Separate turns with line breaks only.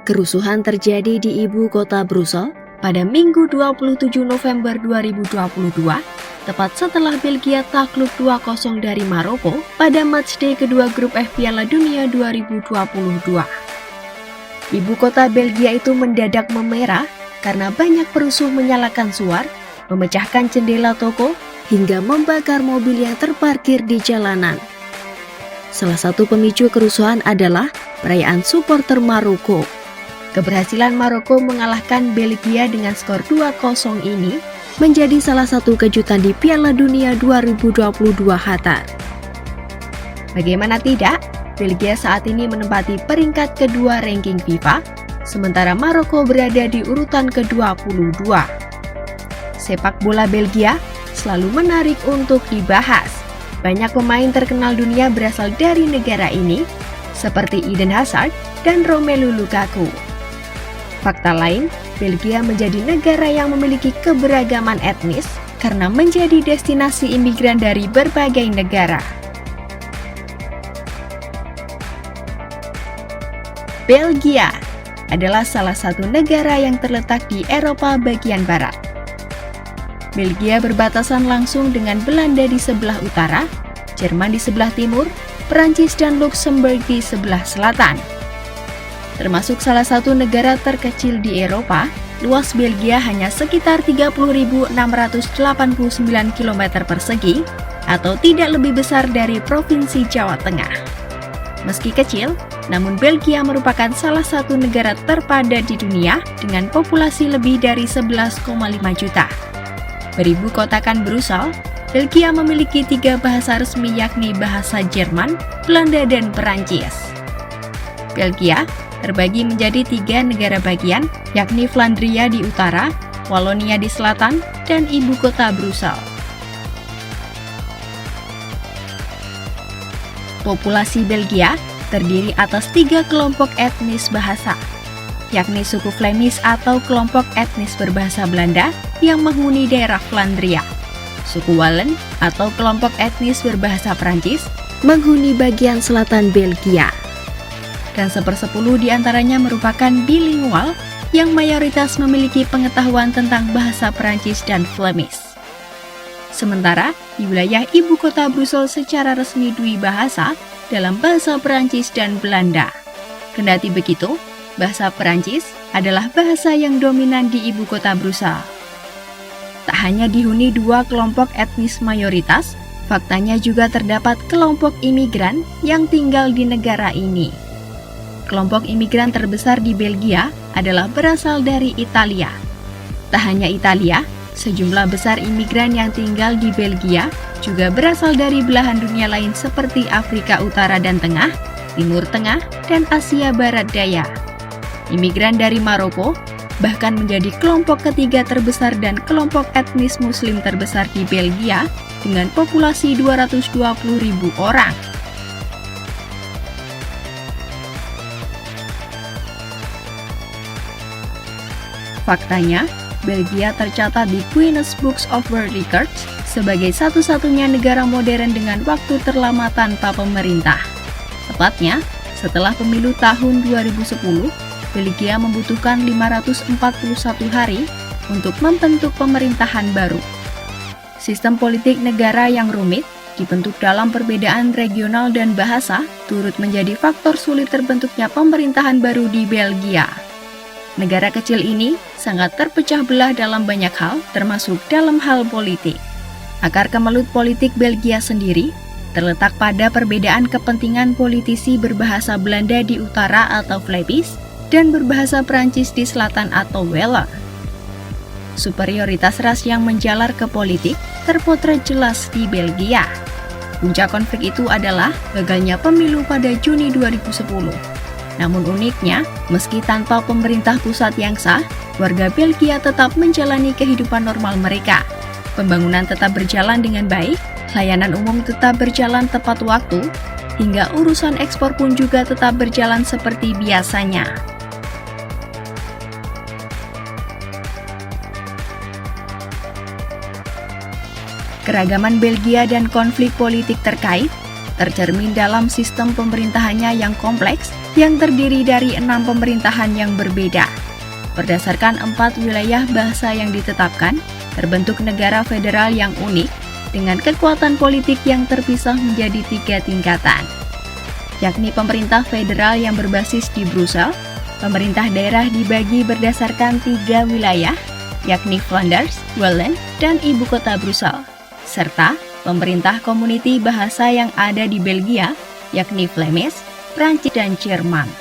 Kerusuhan terjadi di ibu kota Brussel pada Minggu 27 November 2022, tepat setelah Belgia takluk 2-0 dari Maroko pada matchday kedua grup F Piala Dunia 2022. Ibu kota Belgia itu mendadak memerah karena banyak perusuh menyalakan suar, memecahkan jendela toko, hingga membakar mobil yang terparkir di jalanan. Salah satu pemicu kerusuhan adalah perayaan supporter Maroko. Keberhasilan Maroko mengalahkan Belgia dengan skor 2-0 ini menjadi salah satu kejutan di Piala Dunia 2022 Qatar. Bagaimana tidak, Belgia saat ini menempati peringkat kedua ranking FIFA, sementara Maroko berada di urutan ke-22. Sepak bola Belgia selalu menarik untuk dibahas. Banyak pemain terkenal dunia berasal dari negara ini, seperti Eden Hazard dan Romelu Lukaku. Fakta lain, Belgia menjadi negara yang memiliki keberagaman etnis karena menjadi destinasi imigran dari berbagai negara. Belgia adalah salah satu negara yang terletak di Eropa bagian barat. Belgia berbatasan langsung dengan Belanda di sebelah utara, Jerman di sebelah timur, Perancis dan Luxembourg di sebelah selatan. Termasuk salah satu negara terkecil di Eropa, luas Belgia hanya sekitar 30.689 km persegi atau tidak lebih besar dari Provinsi Jawa Tengah. Meski kecil, namun Belgia merupakan salah satu negara terpadat di dunia dengan populasi lebih dari 11,5 juta. Beribu kotakan Brussel, Belgia memiliki 3 bahasa resmi yakni bahasa Jerman, Belanda, dan Perancis. Belgia terbagi menjadi 3 negara bagian, yakni Flandria di utara, Walonia di selatan, dan ibu kota Brussel. Populasi Belgia terdiri atas 3 kelompok etnis bahasa, yakni suku Flemish atau kelompok etnis berbahasa Belanda yang menghuni daerah Flandria, suku Wallen atau kelompok etnis berbahasa Prancis menghuni bagian selatan Belgia, dan 1/10 diantaranya merupakan bilingual yang mayoritas memiliki pengetahuan tentang bahasa Perancis dan Flemish. Sementara di wilayah ibu kota Brussel secara resmi bahasa dalam bahasa Perancis dan Belanda. Kendati begitu, bahasa Perancis adalah bahasa yang dominan di ibu kota Brussel. Tak hanya dihuni 2 kelompok etnis mayoritas, faktanya juga terdapat kelompok imigran yang tinggal di negara ini. Kelompok imigran terbesar di Belgia adalah berasal dari Italia. Tak hanya Italia, sejumlah besar imigran yang tinggal di Belgia juga berasal dari belahan dunia lain seperti Afrika Utara dan Tengah, Timur Tengah, dan Asia Barat Daya. Imigran dari Maroko bahkan menjadi kelompok ketiga terbesar dan kelompok etnis Muslim terbesar di Belgia dengan populasi 220.000 orang. Faktanya, Belgia tercatat di Guinness Books of World Records sebagai satu-satunya negara modern dengan waktu terlama tanpa pemerintah. Tepatnya, setelah pemilu tahun 2010, Belgia membutuhkan 541 hari untuk membentuk pemerintahan baru. Sistem politik negara yang rumit, dibentuk dalam perbedaan regional dan bahasa, turut menjadi faktor sulit terbentuknya pemerintahan baru di Belgia. Negara kecil ini sangat terpecah belah dalam banyak hal, termasuk dalam hal politik. Akar kemelut politik Belgia sendiri terletak pada perbedaan kepentingan politisi berbahasa Belanda di utara atau Flemish dan berbahasa Prancis di selatan atau Wallon. Superioritas ras yang menjalar ke politik terpotret jelas di Belgia. Puncak konflik itu adalah gagalnya pemilu pada Juni 2010. Namun uniknya, meski tanpa pemerintah pusat yang sah, warga Belgia tetap menjalani kehidupan normal mereka. Pembangunan tetap berjalan dengan baik, layanan umum tetap berjalan tepat waktu, hingga urusan ekspor pun juga tetap berjalan seperti biasanya. Keragaman Belgia dan konflik politik terkait tercermin dalam sistem pemerintahannya yang kompleks yang terdiri dari 6 pemerintahan yang berbeda. Berdasarkan 4 wilayah bahasa yang ditetapkan, terbentuk negara federal yang unik dengan kekuatan politik yang terpisah menjadi 3 tingkatan, yakni pemerintah federal yang berbasis di Brussel, pemerintah daerah dibagi berdasarkan 3 wilayah, yakni Flanders, Wallen, dan ibu kota Brussel, serta pemerintah komuniti bahasa yang ada di Belgia, yakni Flemish, Prancis, dan Jerman.